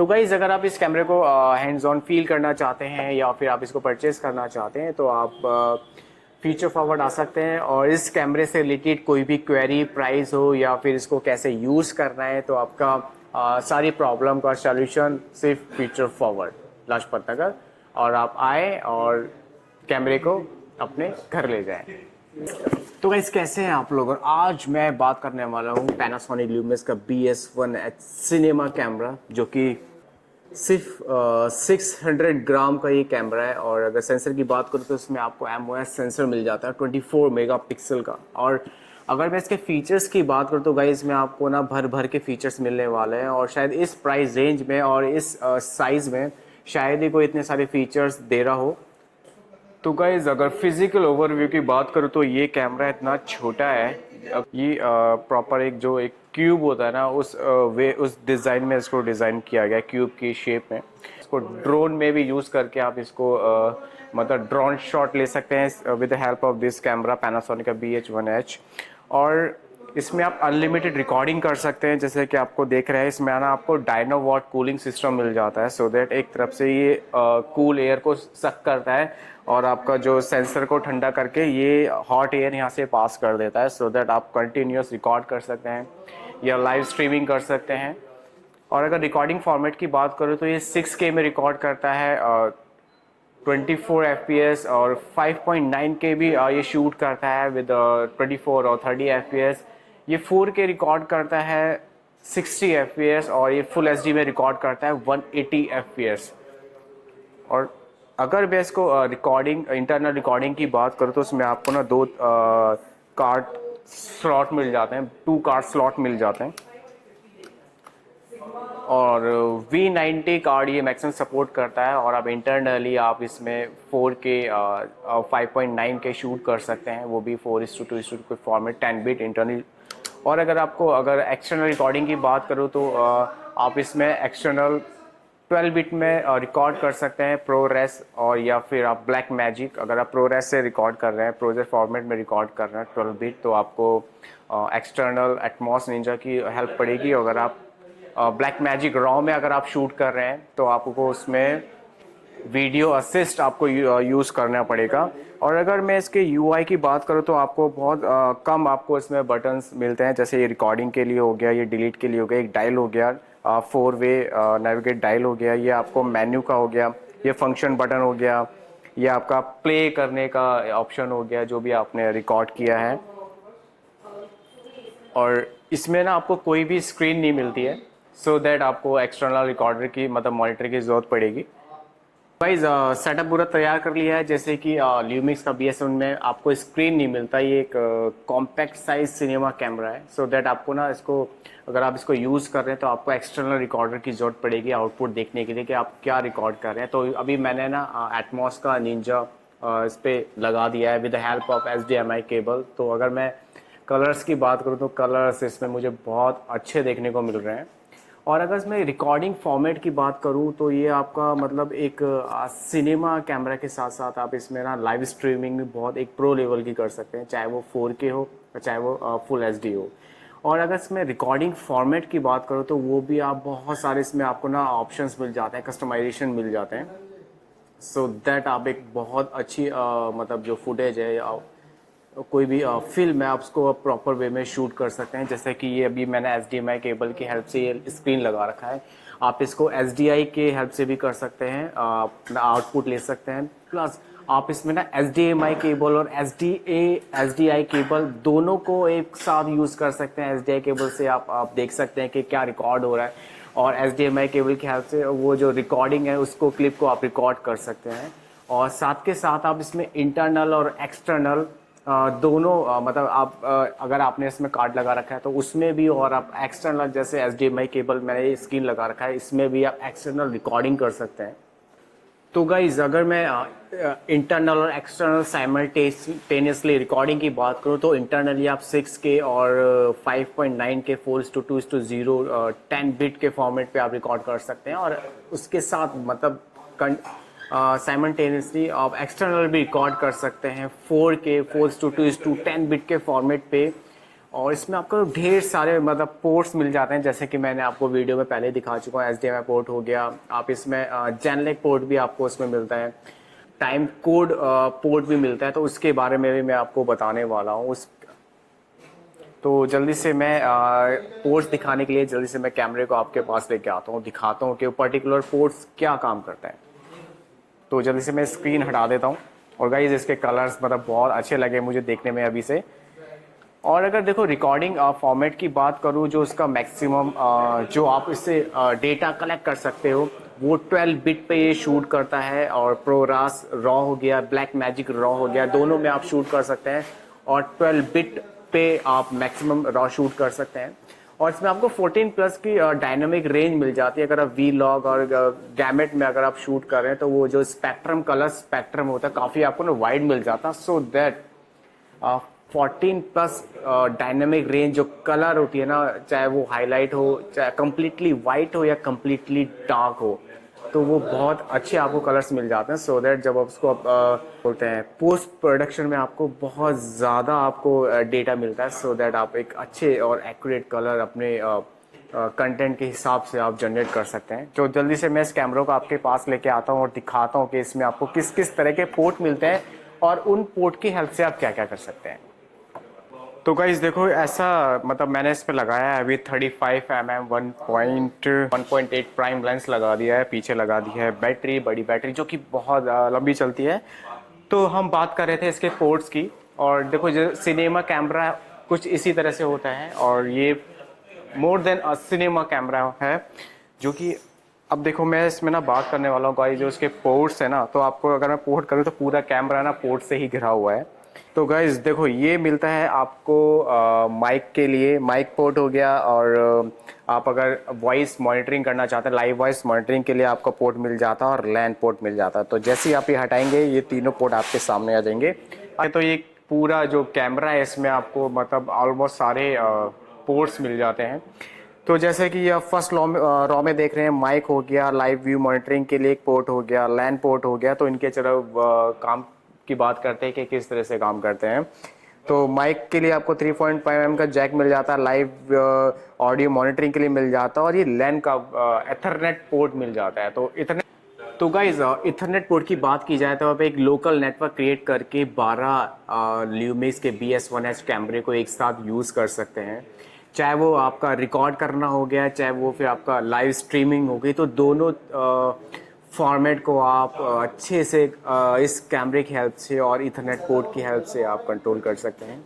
तो गाइज़ अगर आप इस कैमरे को हैंड्स ऑन फील करना चाहते हैं या फिर आप इसको परचेज करना चाहते हैं तो आप फीचर फॉरवर्ड आ सकते हैं और इस कैमरे से रिलेटेड कोई भी क्वेरी प्राइस हो या फिर इसको कैसे यूज़ करना है तो आपका सारी प्रॉब्लम का सॉल्यूशन सिर्फ फीचर फॉरवर्ड लाजपत नगर, और आप आए और कैमरे को अपने घर ले जाएं। तो गाइस कैसे हैं आप लोग, और आज मैं बात करने वाला हूँ पैनासोनिक ल्यूमिनस का BS1H सिनेमा कैमरा, जो कि सिर्फ 600 ग्राम का ये कैमरा है। और अगर सेंसर की बात करूँ तो इसमें आपको MOS सेंसर मिल जाता है 24 मेगापिक्सल का। और अगर मैं इसके फीचर्स की बात करूँ तो गाइस में आपको ना भर भर के फीचर्स मिलने वाले हैं, और शायद इस प्राइस रेंज में और इस साइज़ में शायद ही कोई इतने सारे फीचर्स दे रहा हो। तो गाइज अगर फिजिकल ओवरव्यू की बात करूँ तो ये कैमरा इतना छोटा है, ये प्रॉपर एक जो एक क्यूब होता है ना उस डिज़ाइन में इसको डिज़ाइन किया गया क्यूब की शेप में। इसको ड्रोन में भी यूज़ करके आप इसको मतलब ड्रोन शॉट ले सकते हैं with the help of this camera Panasonic का BH1H। और इसमें आप अनलिमिटेड रिकॉर्डिंग कर सकते हैं, जैसे कि आपको देख रहे हैं इसमें आना आपको डायनो वॉट कूलिंग सिस्टम मिल जाता है, सो दैट एक तरफ से ये कूल एयर को सक करता है और आपका जो सेंसर को ठंडा करके ये हॉट एयर यहाँ से पास कर देता है, सो दैट आप कंटिन्यूस रिकॉर्ड कर सकते हैं या लाइव स्ट्रीमिंग कर सकते हैं। और अगर रिकॉर्डिंग फॉर्मेट की बात करूँ तो ये 6K में रिकॉर्ड करता है, 24 FPS और 5.9K भी ये शूट करता है विद 24 और 30 FPS। ये 4K रिकॉर्ड करता है 60 FPS और ये फुल HD में रिकॉर्ड करता है 180 FPS। और अगर मैं इसको रिकॉर्डिंग इंटरनल रिकॉर्डिंग की बात करूँ तो उसमें आपको ना दो कार्ड स्लॉट मिल जाते हैं, 2 कार्ड स्लॉट मिल जाते हैं। और V90 कार्ड ये मैक्सिमम सपोर्ट करता है, और अब इंटरनली आप इसमें 4K 5.9K शूट कर सकते हैं, वो भी 4:2 फॉर्मेट 10 बिट इंटरनल। और अगर एक्सटर्नल रिकॉर्डिंग की बात करूँ तो आप इसमें एक्सटर्नल 12 बिट में रिकॉर्ड कर सकते हैं प्रोरेस, और या फिर आप ब्लैक मैजिक। अगर आप प्रोरेस से रिकॉर्ड कर रहे हैं, प्रोजेस फॉर्मेट में रिकॉर्ड कर रहे हैं 12 बिट, तो आपको एक्सटर्नल एटमॉस निंजा की हेल्प पड़ेगी। अगर आप ब्लैक मैजिक रॉ में अगर आप शूट कर रहे हैं तो आपको उसमें वीडियो असिस्ट आपको यूज़ करना पड़ेगा। और अगर मैं इसके UI की बात करूँ तो आपको बहुत कम आपको इसमें बटन्स मिलते हैं, जैसे ये रिकॉर्डिंग के लिए हो गया, ये डिलीट के लिए हो गया, एक डायल हो गया, 4 वे नेविगेट डायल हो गया, ये आपको मेन्यू का हो गया, ये फंक्शन बटन हो गया, ये आपका प्ले करने का ऑप्शन हो गया जो भी आपने रिकॉर्ड किया है। और इसमें ना आपको कोई भी स्क्रीन नहीं मिलती है, सो दैट आपको एक्सटर्नल रिकॉर्डर की मतलब मॉनिटर की ज़रूरत पड़ेगी। गाइस सेटअप पूरा तैयार कर लिया है, जैसे कि ल्यूमिक्स का BS1 में आपको स्क्रीन नहीं मिलता, ये एक कॉम्पैक्ट साइज सिनेमा कैमरा है, सो दैट आपको ना इसको अगर आप इसको यूज़ कर रहे हैं तो आपको एक्सटर्नल रिकॉर्डर की ज़रूरत पड़ेगी आउटपुट देखने के लिए कि आप क्या रिकॉर्ड कर रहे हैं। तो अभी मैंने ना एटमॉस का निंजा इस पर लगा दिया है with the help of HDMI cable. तो अगर मैं कलर्स की बात करूँ तो कलर्स इसमें मुझे बहुत अच्छे देखने को मिल रहे हैं। और अगर इसमें रिकॉर्डिंग फॉर्मेट की बात करूं तो ये आपका मतलब एक सिनेमा कैमरा के साथ साथ आप इसमें ना लाइव स्ट्रीमिंग भी बहुत एक प्रो लेवल की कर सकते हैं, चाहे वो 4K हो चाहे वो फुल HD हो। और अगर इसमें रिकॉर्डिंग फॉर्मेट की बात करूं तो वो भी आप बहुत सारे इसमें आपको ना ऑप्शंस मिल जाते हैं, कस्टमाइजेशन मिल जाते हैं, सो दैट आप एक बहुत अच्छी मतलब जो फुटेज है या कोई भी फिल्म है आप उसको प्रॉपर वे में शूट कर सकते हैं। जैसे कि ये अभी मैंने HDMI केबल की हेल्प से ये स्क्रीन लगा रखा है, आप इसको SDI के हेल्प से भी कर सकते हैं, अपना आउटपुट ले सकते हैं। प्लस आप इसमें ना HDMI केबल और SDI केबल दोनों को एक साथ यूज़ कर सकते हैं। SDI केबल से आप देख सकते हैं कि क्या रिकॉर्ड हो रहा है, और HDMI केबल की हेल्प से वो जो रिकॉर्डिंग है उसको क्लिप को आप रिकॉर्ड कर सकते हैं। और साथ के साथ आप इसमें इंटरनल और एक्सटर्नल दोनों मतलब आप अगर आपने इसमें कार्ड लगा रखा है तो उसमें भी, और आप एक्सटर्नल जैसे HDMI केबल मैंने ये स्क्रीन लगा रखा है इसमें भी आप एक्सटर्नल रिकॉर्डिंग कर सकते हैं। तो गाइज अगर मैं इंटरनल और एक्सटर्नल साइमल्टेनियसली रिकॉर्डिंग की बात करूँ तो इंटरनली आप 6K और 5.9K 4:0 10 बिट के फॉर्मेट पे आप रिकॉर्ड कर सकते हैं। और उसके साथ मतलब साइमल्टेनियसली आप एक्सटर्नल भी रिकॉर्ड कर सकते हैं 4K 4:2 10 बिट के फॉर्मेट पे। और इसमें आपको ढेर सारे मतलब पोर्ट्स मिल जाते हैं, जैसे कि मैंने आपको वीडियो में पहले दिखा चुका हूँ। HDMI पोर्ट हो गया, आप इसमें जेनलेक पोर्ट भी आपको उसमें मिलता है, टाइम कोड पोर्ट भी मिलता है, तो उसके बारे में भी मैं आपको बताने वाला हूँ। उस तो जल्दी से मैं पोर्ट्स दिखाने के लिए जल्दी से मैं कैमरे को आपके पास लेके आता हूँ, दिखाता हूँ कि पर्टिकुलर पोर्ट्स क्या काम करता है। तो जल्दी से मैं स्क्रीन हटा देता हूँ। और गाइस इसके कलर्स मतलब बहुत अच्छे लगे मुझे देखने में अभी से। और अगर देखो रिकॉर्डिंग फॉर्मेट की बात करूँ, जो उसका मैक्सिमम जो आप इससे डेटा कलेक्ट कर सकते हो वो 12 बिट पे ये शूट करता है। और प्रोरास रॉ हो गया, ब्लैक मैजिक रॉ हो गया, दोनों में आप शूट कर सकते हैं। और 12 बिट पे आप मैक्सिमम रॉ शूट कर सकते हैं। और इसमें आपको 14 प्लस की डायनामिक रेंज मिल जाती है। अगर आप वी लॉग और गैमेट में अगर आप शूट कर रहे हैं तो वो जो स्पेक्ट्रम कलर स्पेक्ट्रम होता है काफ़ी आपको ना वाइड मिल जाता है, so that 14 plus dynamic range जो कलर होती है ना, चाहे वो हाईलाइट हो, चाहे कम्प्लीटली वाइट हो या कम्प्लीटली डार्क हो, तो वो बहुत अच्छे आपको कलर्स मिल जाते हैं। सो दैट जब आप उसको बोलते हैं पोस्ट प्रोडक्शन में आपको बहुत ज़्यादा आपको डेटा मिलता है, सो दैट आप एक अच्छे और एक्यूरेट कलर अपने कंटेंट के हिसाब से आप जनरेट कर सकते हैं। तो जल्दी से मैं इस कैमरा को आपके पास लेके आता हूँ और दिखाता हूँ कि इसमें आपको किस किस तरह के पोर्ट मिलते हैं और उन पोर्ट की हेल्प से आप क्या क्या कर सकते हैं। तो गाइस देखो, ऐसा मतलब मैंने इस पे लगाया है अभी 35 mm 1.8 प्राइम लेंस लगा दिया है, पीछे लगा दी है बैटरी, बड़ी बैटरी जो कि बहुत लंबी चलती है। तो हम बात कर रहे थे इसके पोर्ट्स की। और देखो जो सिनेमा कैमरा कुछ इसी तरह से होता है, और ये मोर देन अ सिनेमा कैमरा है, जो कि अब देखो मैं इसमें ना बात करने वाला हूँ गाइस, जो इसके पोर्ट्स है ना, तो आपको अगर मैं पोर्ट करूँ तो पूरा कैमरा ना पोर्ट से ही घिरा हुआ है। तो गाइस देखो ये मिलता है आपको माइक के लिए, माइक पोर्ट हो गया। और आप अगर वॉइस मॉनिटरिंग करना चाहते हैं, लाइव वॉइस मॉनिटरिंग के लिए आपको पोर्ट मिल जाता है और लैन पोर्ट मिल जाता है। तो जैसे ही आप ये हटाएंगे ये तीनों पोर्ट आपके सामने आ जाएंगे। तो ये पूरा जो कैमरा है इसमें आपको मतलब ऑलमोस्ट सारे पोर्ट्स मिल जाते हैं। तो जैसे कि ये फर्स्ट रॉ में देख रहे हैं, माइक हो गया, लाइव व्यू मॉनिटरिंग के लिए एक पोर्ट हो गया, लैन पोर्ट हो गया। तो इनके चलो काम की बात करते हैं कि किस तरह से काम करते हैं। तो माइक के लिए आपको 3.5 mm का जैक मिल जाता है, लाइव ऑडियो मॉनिटरिंग के लिए मिल जाता है, और ये लैन का एथरनेट पोर्ट मिल जाता है। तो इतने तो गाइज इथरनेट पोर्ट की बात की जाए तो आप एक लोकल नेटवर्क क्रिएट करके 12 ल्यूमिस के BS1H कैमरे को एक साथ यूज़ कर सकते हैं। चाहे वो आपका रिकॉर्ड करना हो गया, चाहे वो फिर आपका लाइव स्ट्रीमिंग हो गई, तो दोनों फॉर्मेट को आप अच्छे से इस कैमरे की हेल्प से और इथरनेट पोर्ट की हेल्प से आप कंट्रोल कर सकते हैं।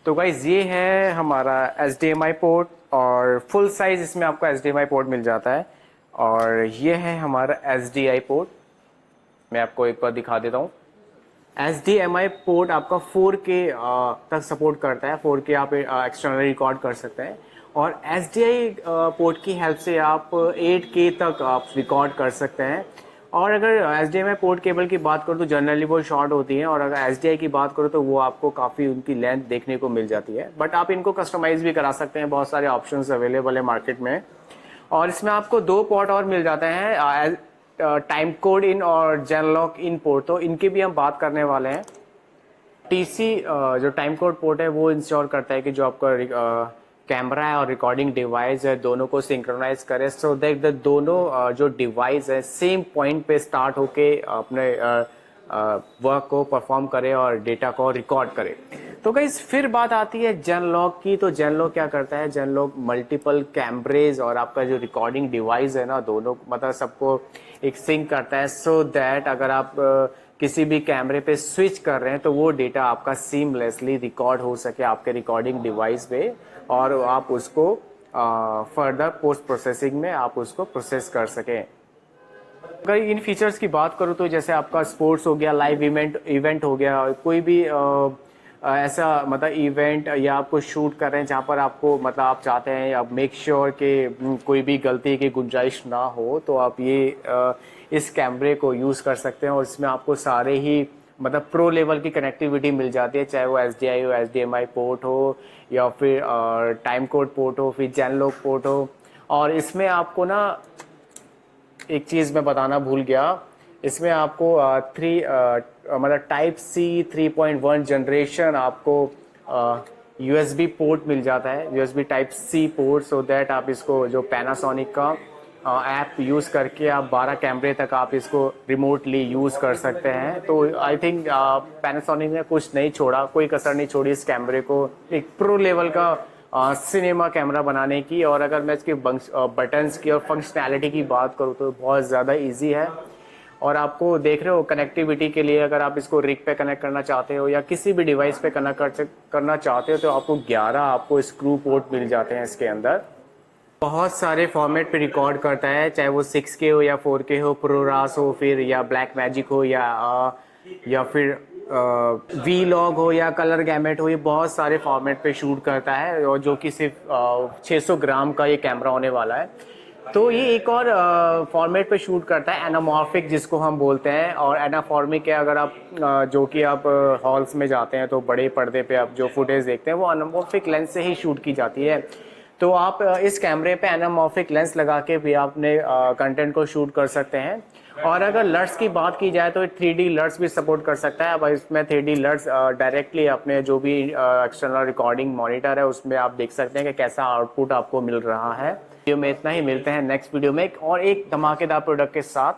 तो गाइज ये है हमारा HDMI पोर्ट, और फुल साइज इसमें आपको HDMI पोर्ट मिल जाता है। और ये है हमारा HDI पोर्ट, मैं आपको एक बार दिखा देता हूँ। HDMI पोर्ट आपका 4K तक सपोर्ट करता है, 4K आप एक्सटर्नल रिकॉर्ड कर सकते हैं। और HDI पोर्ट की हेल्प से आप 8K तक आप रिकॉर्ड कर सकते हैं। और अगर HDMI पोर्ट केबल की बात करो तो जनरली वो शॉर्ट होती हैं, और अगर HDI की बात करो तो वो आपको काफ़ी उनकी लेंथ देखने को मिल जाती है। बट आप इनको कस्टमाइज़ भी करा सकते हैं, बहुत सारे ऑप्शंस अवेलेबल है मार्केट में। और इसमें आपको 2 पोर्ट और मिल जाते हैं, टाइम कोड इन और जेनलॉक इन पोर्ट, तो इनकी भी हम बात करने वाले हैं। TC जो टाइम कोड पोर्ट है वो इंश्योर करता है कि जो आपका कैमरा है और रिकॉर्डिंग डिवाइस है दोनों को सिंक्रोनाइज करे, सो दैट द दोनों जो डिवाइस है सेम पॉइंट पे स्टार्ट होके अपने वर्क को परफॉर्म करे और डेटा को रिकॉर्ड करे। तो गाइस फिर बात आती है जेनलॉक की। तो जेनलॉक क्या करता है, जेनलॉक मल्टीपल कैमरेज और आपका जो रिकॉर्डिंग डिवाइस है ना, दोनों मतलब सबको एक सिंक करता है, सो दैट अगर आप किसी भी कैमरे पे स्विच कर रहे हैं तो वो डेटा आपका सीमलेसली रिकॉर्ड हो सके आपके रिकॉर्डिंग डिवाइस पे, और आप उसको फर्दर पोस्ट प्रोसेसिंग में आप उसको प्रोसेस कर सकें। अगर इन फीचर्स की बात करूँ तो जैसे आपका स्पोर्ट्स हो गया, लाइव इवेंट हो गया, कोई भी ऐसा मतलब इवेंट या आपको शूट कर रहे हैं जहाँ पर आपको मतलब आप चाहते हैं आप मेक श्योर कि कोई भी गलती की गुंजाइश ना हो, तो आप ये इस कैमरे को यूज़ कर सकते हैं। और इसमें आपको सारे ही मतलब प्रो लेवल की कनेक्टिविटी मिल जाती है, चाहे वो HDI हो, HDMI पोर्ट हो, या फिर टाइम कोड पोर्ट हो, फिर जेनलॉक पोर्ट हो। और इसमें आपको ना एक चीज़ मैं बताना भूल गया, इसमें आपको मतलब टाइप C 3.1 जनरेशन आपको USB पोर्ट मिल जाता है, USB type C port, so that आप इसको जो पैनासोनिक का ऐप यूज़ करके आप 12 कैमरे तक आप इसको रिमोटली यूज़ कर सकते हैं। तो आई थिंक पैनासोनिक ने कुछ नहीं छोड़ा, कोई कसर नहीं छोड़ी इस कैमरे को एक प्रो लेवल का सिनेमा कैमरा बनाने की। और अगर मैं इसके बटन्स की और फंक्शनैलिटी की बात करूँ तो बहुत ज़्यादा ईजी है। और आपको देख रहे हो कनेक्टिविटी के लिए अगर आप इसको रिग पे कनेक्ट करना चाहते हो या किसी भी डिवाइस पे कनेक्ट करना चाहते हो तो आपको 11 आपको स्क्रू पोर्ट मिल जाते हैं इसके अंदर। बहुत सारे फॉर्मेट पे रिकॉर्ड करता है, चाहे वो 6K हो या 4K हो, प्रोरास हो फिर या ब्लैक मैजिक हो या फिर वी लॉग हो या कलर गैमेट हो, ये बहुत सारे फॉर्मेट पे शूट करता है। और जो कि सिर्फ 600 ग्राम का ये कैमरा होने वाला है। तो ये एक और फॉर्मेट पे शूट करता है, एनामॉर्फिक जिसको हम बोलते हैं। और एनाफॉर्मिक है, अगर आप जो कि आप हॉल्स में जाते हैं तो बड़े पर्दे पे आप जो फुटेज देखते हैं वो एनामॉर्फिक लेंस से ही शूट की जाती है। तो आप इस कैमरे पे एनामॉर्फिक लेंस लगा के भी आपने कंटेंट को शूट कर सकते हैं। और अगर लर्ट्स की बात की जाए तो 3D लर्ट्स भी सपोर्ट कर सकता है। अब इसमें 3D लर्ट्स डायरेक्टली अपने जो भी एक्सटर्नल रिकॉर्डिंग मॉनिटर है उसमें आप देख सकते हैं कि कैसा आउटपुट आपको मिल रहा है। वीडियो में इतना ही, मिलते हैं नेक्स्ट वीडियो में और एक धमाकेदार प्रोडक्ट के साथ।